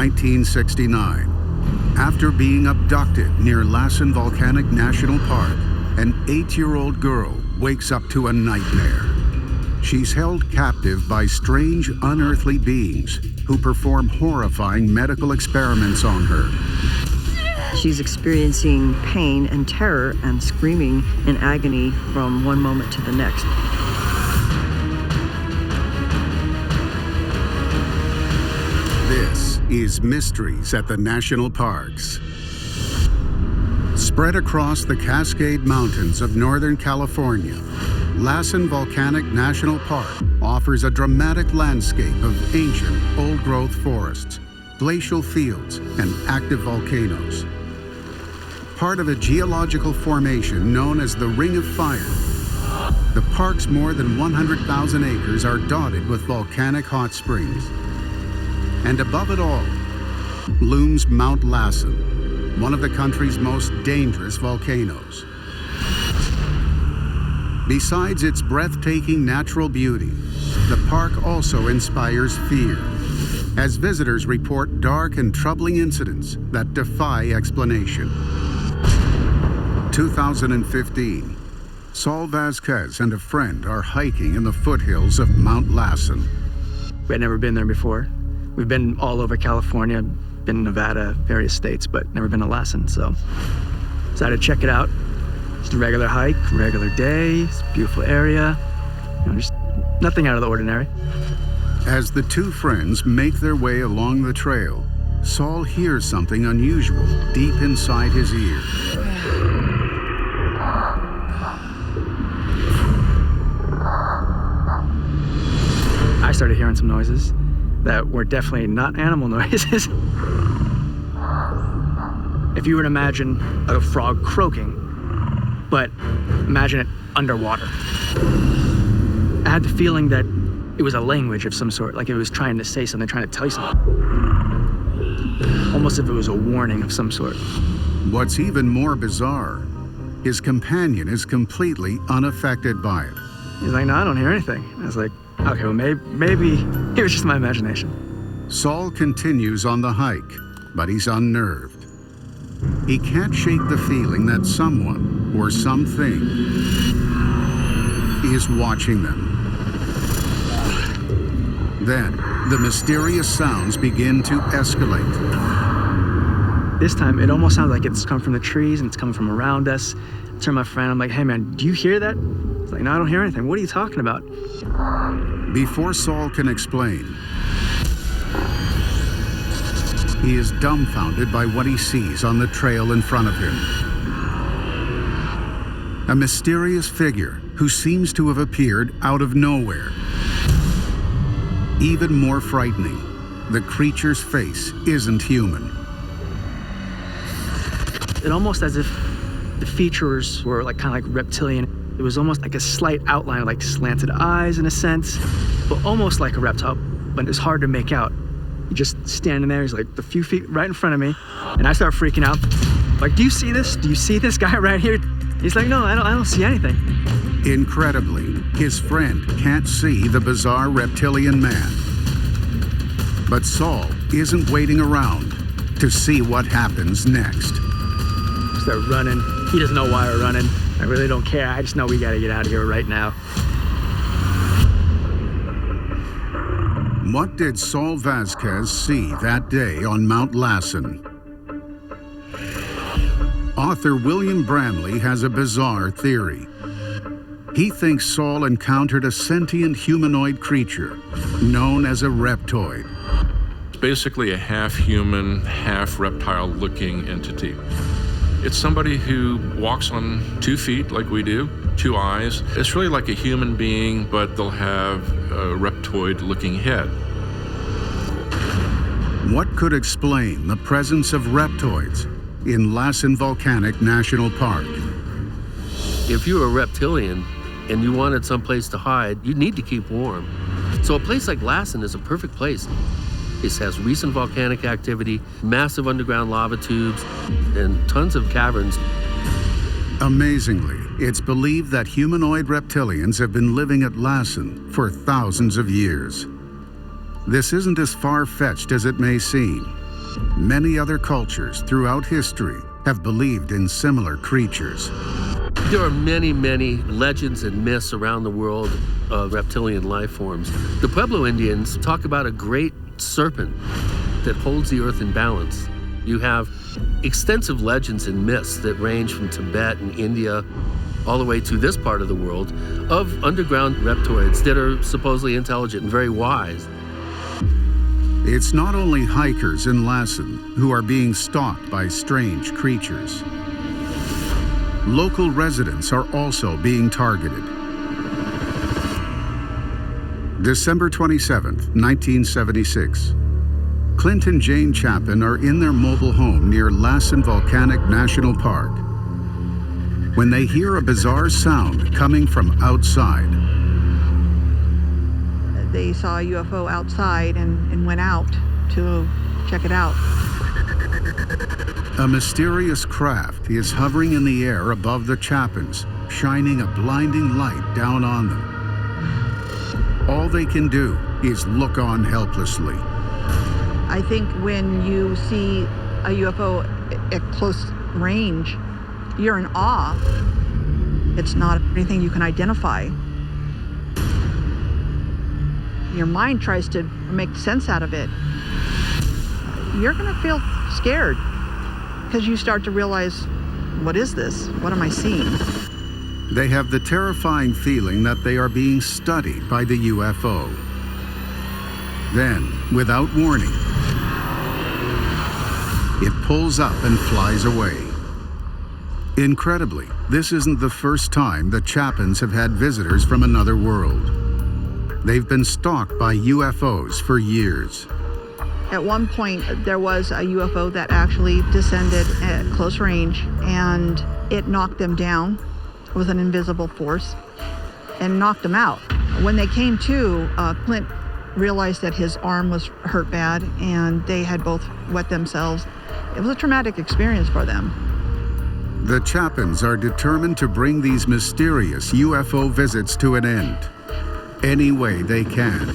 1969. After being abducted near Lassen Volcanic National Park, an 8-year-old girl wakes up to a nightmare. She's held captive by strange, unearthly beings who perform horrifying medical experiments on her. She's experiencing pain and terror and screaming in agony from one moment to the next. This is Mysteries at the National Parks. Spread across the Cascade Mountains of Northern California, Lassen Volcanic National Park offers a dramatic landscape of ancient, old-growth forests, glacial fields, and active volcanoes. Part of a geological formation known as the Ring of Fire, the park's more than 100,000 acres are dotted with volcanic hot springs. And above it all, looms Mount Lassen, one of the country's most dangerous volcanoes. Besides its breathtaking natural beauty, the park also inspires fear, as visitors report dark and troubling incidents that defy explanation. 2015, Saul Vasquez and a friend are hiking in the foothills of Mount Lassen. We had never been there before. We've been all over California, been in Nevada, various states, but never been to Lassen, so decided to check it out. Just a regular hike, regular day, it's a beautiful area, just nothing out of the ordinary. As the two friends make their way along the trail, Saul hears something unusual deep inside his ear. I started hearing some noises that were definitely not animal noises. If you were to imagine a frog croaking, but imagine it underwater. I had the feeling that it was a language of some sort, like it was trying to say something, trying to tell you something. Almost if it was a warning of some sort. What's even more bizarre, his companion is completely unaffected by it. He's like, no, I don't hear anything. I was like, okay, well, maybe it was just my imagination. Saul continues on the hike, but he's unnerved. He can't shake the feeling that someone or something is watching them. Then, the mysterious sounds begin to escalate. This time, it almost sounds like it's come from the trees and it's coming from around us. I turn to my friend, I'm like, hey man, do you hear that? He's like, no, I don't hear anything. What are you talking about? Before Saul can explain, he is dumbfounded by what he sees on the trail in front of him. A mysterious figure who seems to have appeared out of nowhere. Even more frightening, the creature's face isn't human. It almost as if the features were like kind of like reptilian. It was almost like a slight outline, like slanted eyes in a sense, but almost like a reptile, but it's hard to make out. He just standing there, he's like a few feet right in front of me, and I start freaking out. Like, do you see this? Do you see this guy right here? He's like, no, I don't see anything. Incredibly, his friend can't see the bizarre reptilian man. But Saul isn't waiting around to see what happens next. Start running. He doesn't know why we're running. I really don't care. I just know we gotta get out of here right now. What did Saul Vasquez see that day on Mount Lassen? Author William Bramley has a bizarre theory. He thinks Saul encountered a sentient humanoid creature known as a reptoid. It's basically a half-human, half-reptile-looking entity. It's somebody who walks on 2 feet like we do, 2 eyes. It's really like a human being, but they'll have a reptoid-looking head. What could explain the presence of reptoids in Lassen Volcanic National Park? If you were a reptilian and you wanted someplace to hide, you'd need to keep warm. So a place like Lassen is a perfect place. It has recent volcanic activity, massive underground lava tubes, and tons of caverns. Amazingly, it's believed that humanoid reptilians have been living at Lassen for thousands of years. This isn't as far-fetched as it may seem. Many other cultures throughout history have believed in similar creatures. There are many, many legends and myths around the world of reptilian life forms. The Pueblo Indians talk about a great serpent that holds the earth in balance. You have extensive legends and myths that range from Tibet and India all the way to this part of the world of underground reptoids that are supposedly intelligent and very wise. It's not only hikers in Lassen who are being stalked by strange creatures. Local residents are also being targeted. December 27th, 1976. Clint and Jane Chapin are in their mobile home near Lassen Volcanic National Park when they hear a bizarre sound coming from outside. They saw a UFO outside and went out to check it out. A mysterious craft is hovering in the air above the Chapins, shining a blinding light down on them. All they can do is look on helplessly. I think when you see a UFO at close range, you're in awe. It's not anything you can identify. Your mind tries to make sense out of it. You're gonna feel scared because you start to realize, what is this? What am I seeing? They have the terrifying feeling that they are being studied by the UFO. Then, without warning, it pulls up and flies away. Incredibly, this isn't the first time the Chapins have had visitors from another world. They've been stalked by UFOs for years. At one point, there was a UFO that actually descended at close range, and it knocked them down with an invisible force and knocked them out. When they came to, Clint realized that his arm was hurt bad, and they had both wet themselves. It was a traumatic experience for them. The Chapins are determined to bring these mysterious UFO visits to an end, any way they can.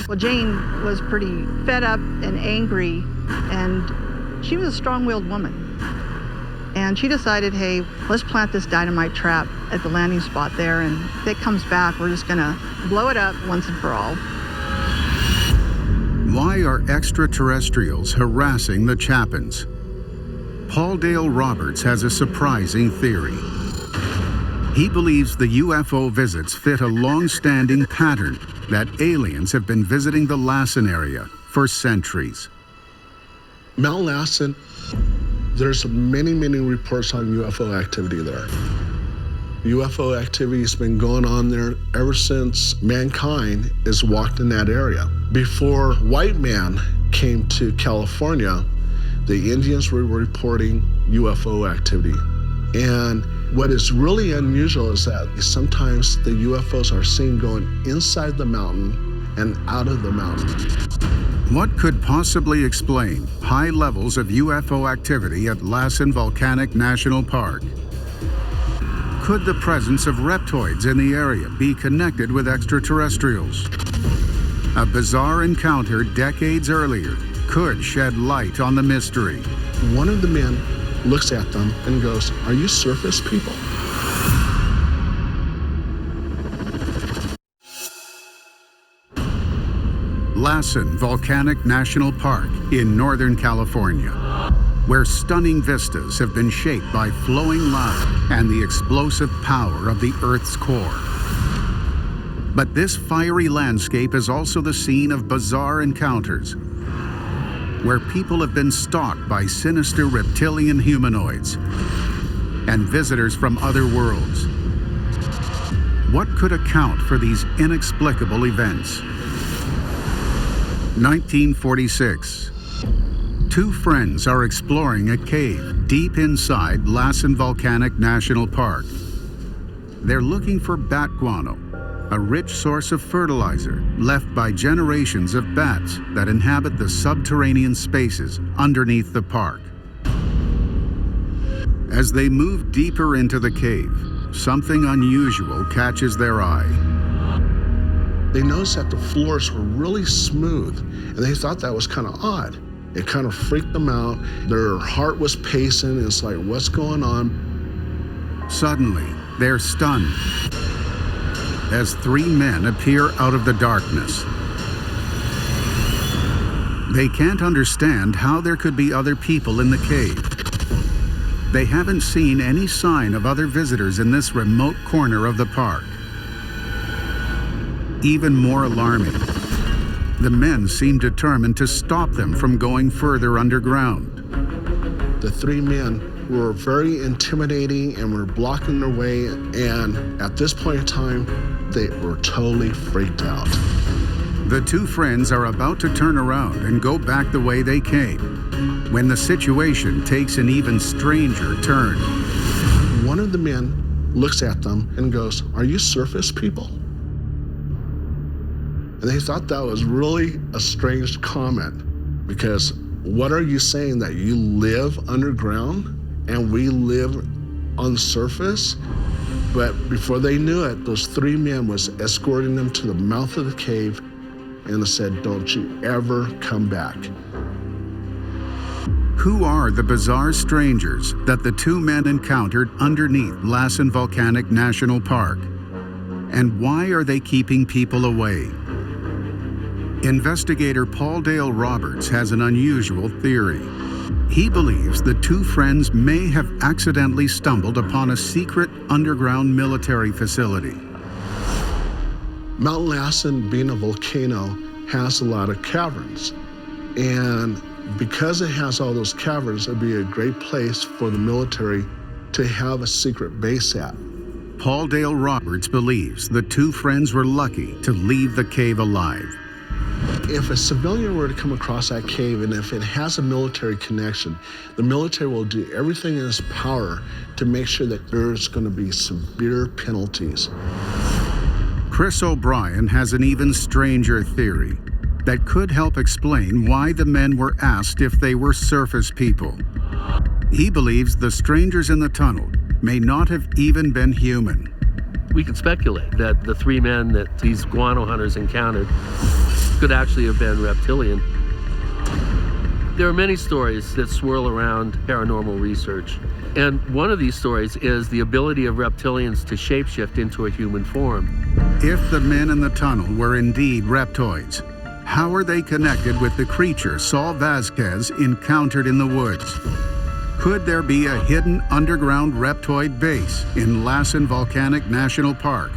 Well, Jane was pretty fed up and angry, and she was a strong-willed woman. And she decided, hey, let's plant this dynamite trap at the landing spot there, and if it comes back, we're just gonna blow it up once and for all. Why are extraterrestrials harassing the Chapins? Paul Dale Roberts has a surprising theory. He believes the UFO visits fit a long-standing pattern that aliens have been visiting the Lassen area for centuries. Mount Lassen, there's many, many reports on UFO activity there. UFO activity has been going on there ever since mankind has walked in that area. Before white man came to California, the Indians were reporting UFO activity. And what is really unusual is that sometimes the UFOs are seen going inside the mountain and out of the mountain. What could possibly explain high levels of UFO activity at Lassen Volcanic National Park? Could the presence of reptoids in the area be connected with extraterrestrials? A bizarre encounter decades earlier could shed light on the mystery. One of the men looks at them and goes, "Are you surface people?" Lassen Volcanic National Park in Northern California, where stunning vistas have been shaped by flowing lava and the explosive power of the Earth's core. But this fiery landscape is also the scene of bizarre encounters, where people have been stalked by sinister reptilian humanoids and visitors from other worlds. What could account for these inexplicable events? 1946. Two friends are exploring a cave deep inside Lassen Volcanic National Park. They're looking for bat guano, a rich source of fertilizer left by generations of bats that inhabit the subterranean spaces underneath the park. As they move deeper into the cave, something unusual catches their eye. They noticed that the floors were really smooth, and they thought that was kind of odd. It kind of freaked them out. Their heart was pacing. It's like, what's going on? Suddenly, they're stunned as three men appear out of the darkness. They can't understand how there could be other people in the cave. They haven't seen any sign of other visitors in this remote corner of the park. Even more alarming, the men seem determined to stop them from going further underground. The three men were very intimidating and were blocking their way, and at this point in time, they were totally freaked out. The two friends are about to turn around and go back the way they came, when the situation takes an even stranger turn. One of the men looks at them and goes, "Are you surface people?" And they thought that was really a strange comment, because what are you saying, that you live underground and we live on the surface? But before they knew it, those three men was escorting them to the mouth of the cave and said, "Don't you ever come back." Who are the bizarre strangers that the two men encountered underneath Lassen Volcanic National Park? And why are they keeping people away? Investigator Paul Dale Roberts has an unusual theory. He believes the two friends may have accidentally stumbled upon a secret underground military facility. Mount Lassen, being a volcano, has a lot of caverns. And because it has all those caverns, it'd be a great place for the military to have a secret base at. Paul Dale Roberts believes the two friends were lucky to leave the cave alive. If a civilian were to come across that cave, and if it has a military connection, the military will do everything in its power to make sure that there's going to be severe penalties. Chris O'Brien has an even stranger theory that could help explain why the men were asked if they were surface people. He believes the strangers in the tunnel may not have even been human. We could speculate that the three men that these guano hunters encountered could actually have been reptilian. There are many stories that swirl around paranormal research, and one of these stories is the ability of reptilians to shapeshift into a human form. If the men in the tunnel were indeed reptoids, how are they connected with the creature Saul Vasquez encountered in the woods? Could there be a hidden underground reptoid base in Lassen Volcanic National Park?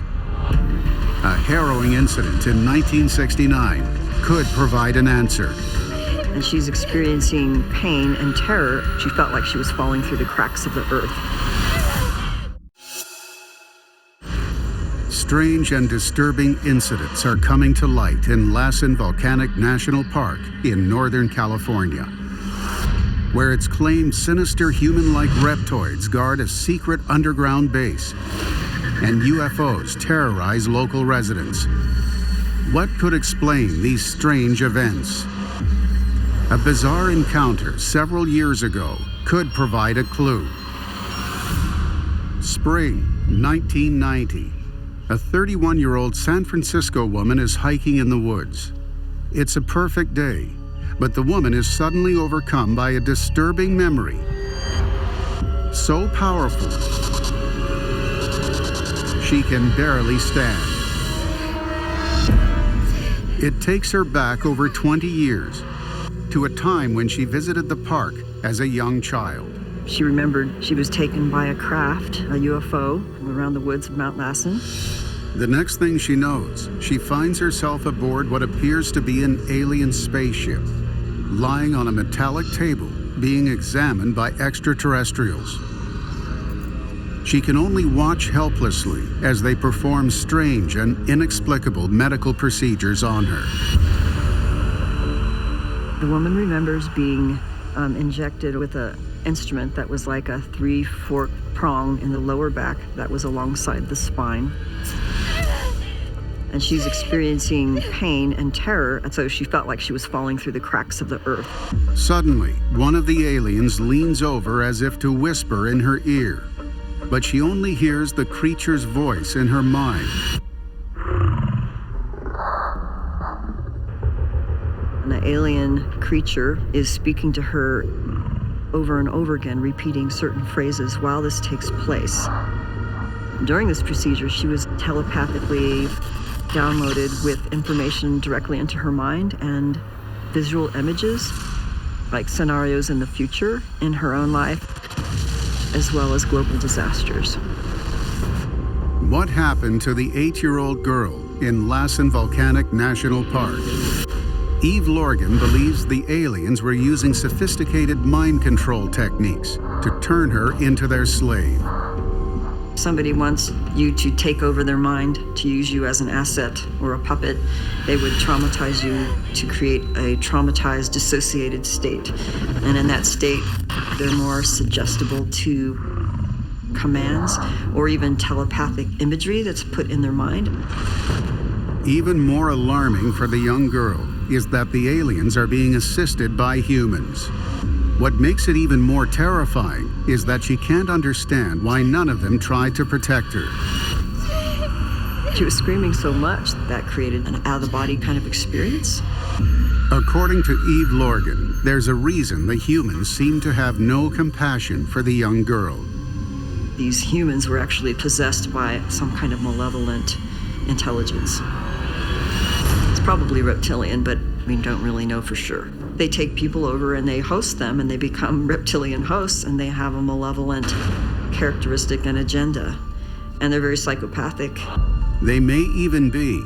A harrowing incident in 1969 could provide an answer. And she's experiencing pain and terror. She felt like she was falling through the cracks of the earth. Strange and disturbing incidents are coming to light in Lassen Volcanic National Park in Northern California, where it's claimed sinister human-like reptoids guard a secret underground base, and UFOs terrorize local residents. What could explain these strange events? A bizarre encounter several years ago could provide a clue. Spring 1990. A 31-year-old San Francisco woman is hiking in the woods. It's a perfect day, but the woman is suddenly overcome by a disturbing memory. So powerful, she can barely stand. It takes her back over 20 years to a time when she visited the park as a young child. She remembered she was taken by a craft, a UFO, around the woods of Mount Lassen. The next thing she knows, she finds herself aboard what appears to be an alien spaceship, lying on a metallic table, being examined by extraterrestrials. She can only watch helplessly as they perform strange and inexplicable medical procedures on her. The woman remembers being injected with an instrument that was like a 3-forked prong in the lower back that was alongside the spine. And she's experiencing pain and terror, and so she felt like she was falling through the cracks of the earth. Suddenly, one of the aliens leans over as if to whisper in her ear, but she only hears the creature's voice in her mind. And the alien creature is speaking to her over and over again, repeating certain phrases while this takes place. During this procedure, she was telepathically downloaded with information directly into her mind and visual images, like scenarios in the future in her own life, as well as global disasters. What happened to the 8-year-old girl in Lassen Volcanic National Park? Eve Lorgan believes the aliens were using sophisticated mind control techniques to turn her into their slave. Somebody wants you to take over their mind, to use you as an asset or a puppet. They would traumatize you to create a traumatized, dissociated state. And in that state, they're more suggestible to commands or even telepathic imagery that's put in their mind. Even more alarming for the young girl is that the aliens are being assisted by humans. What makes it even more terrifying is that she can't understand why none of them tried to protect her. She was screaming so much that created an out-of-the-body kind of experience. According to Eve Lorgan, there's a reason the humans seem to have no compassion for the young girl. These humans were actually possessed by some kind of malevolent intelligence. It's probably reptilian, but we don't really know for sure. They take people over and they host them, and they become reptilian hosts, and they have a malevolent characteristic and agenda, and they're very psychopathic. They may even be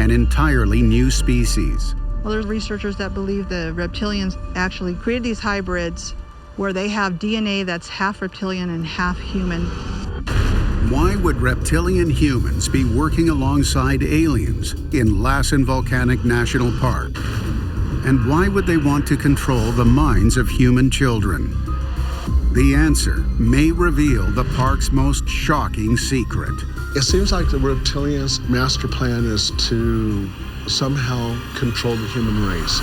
an entirely new species. Well, there's researchers that believe the reptilians actually created these hybrids where they have DNA that's half reptilian and half human. Why would reptilian humans be working alongside aliens in Lassen Volcanic National Park? And why would they want to control the minds of human children? The answer may reveal the park's most shocking secret. It seems like the reptilians' master plan is to somehow control the human race.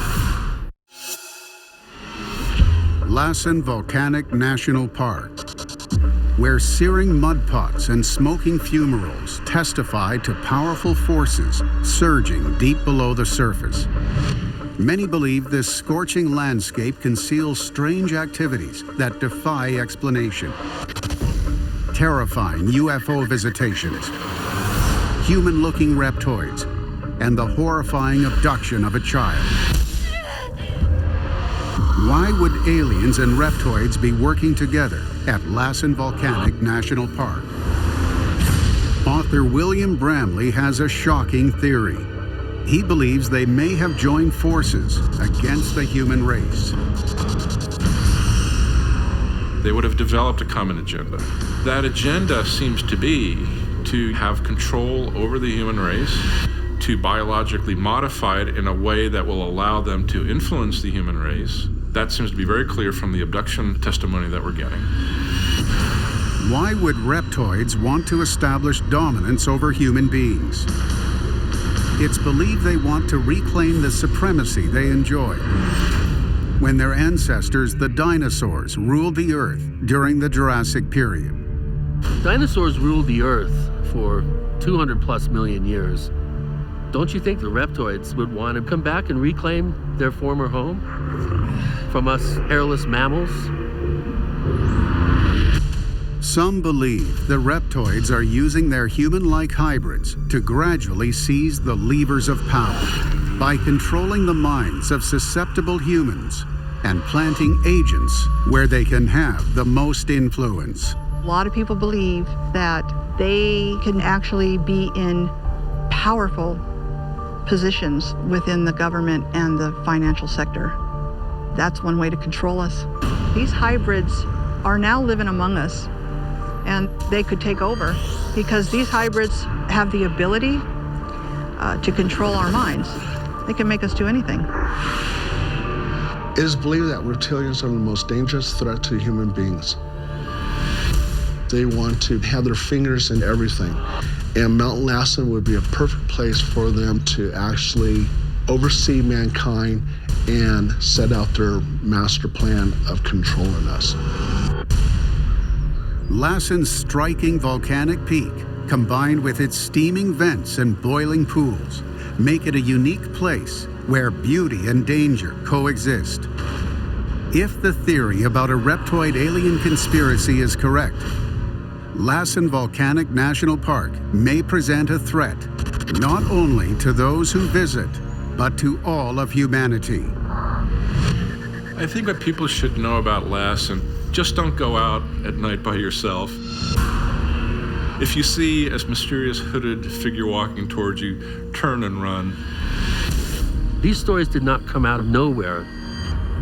Lassen Volcanic National Park, where searing mud pots and smoking fumaroles testify to powerful forces surging deep below the surface. Many believe this scorching landscape conceals strange activities that defy explanation. Terrifying UFO visitations, human-looking reptoids, and the horrifying abduction of a child. Why would aliens and reptoids be working together at Lassen Volcanic National Park? Author William Bramley has a shocking theory. He believes they may have joined forces against the human race. They would have developed a common agenda. That agenda seems to be to have control over the human race, to biologically modify it in a way that will allow them to influence the human race. That seems to be very clear from the abduction testimony that we're getting. Why would reptoids want to establish dominance over human beings? It's believed they want to reclaim the supremacy they enjoyed when their ancestors, the dinosaurs, ruled the Earth during the Jurassic period. Dinosaurs ruled the Earth for 200 plus million years. Don't you think the reptoids would want to come back and reclaim their former home from us hairless mammals? Some believe the reptoids are using their human-like hybrids to gradually seize the levers of power by controlling the minds of susceptible humans and planting agents where they can have the most influence. A lot of people believe that they can actually be in powerful positions within the government and the financial sector. That's one way to control us. These hybrids are now living among us, and they could take over because these hybrids have the ability to control our minds. They can make us do anything. It is believed that reptilians are the most dangerous threat to human beings. They want to have their fingers in everything, and Mount Lassen would be a perfect place for them to actually oversee mankind and set out their master plan of controlling us. Lassen's striking volcanic peak, combined with its steaming vents and boiling pools, make it a unique place where beauty and danger coexist. If the theory about a reptoid alien conspiracy is correct, Lassen Volcanic National Park may present a threat not only to those who visit, but to all of humanity. I think what people should know about Lassen, just don't go out at night by yourself. If you see a mysterious hooded figure walking towards you, turn and run. These stories did not come out of nowhere.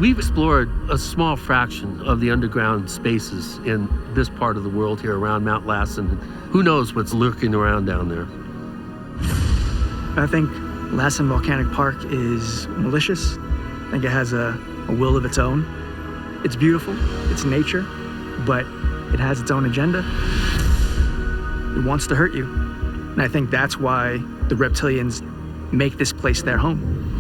We've explored a small fraction of the underground spaces in this part of the world here around Mount Lassen. Who knows what's lurking around down there? I think Lassen Volcanic Park is malicious. I think it has a will of its own. It's beautiful, it's nature, but it has its own agenda. It wants to hurt you. And I think that's why the reptilians make this place their home.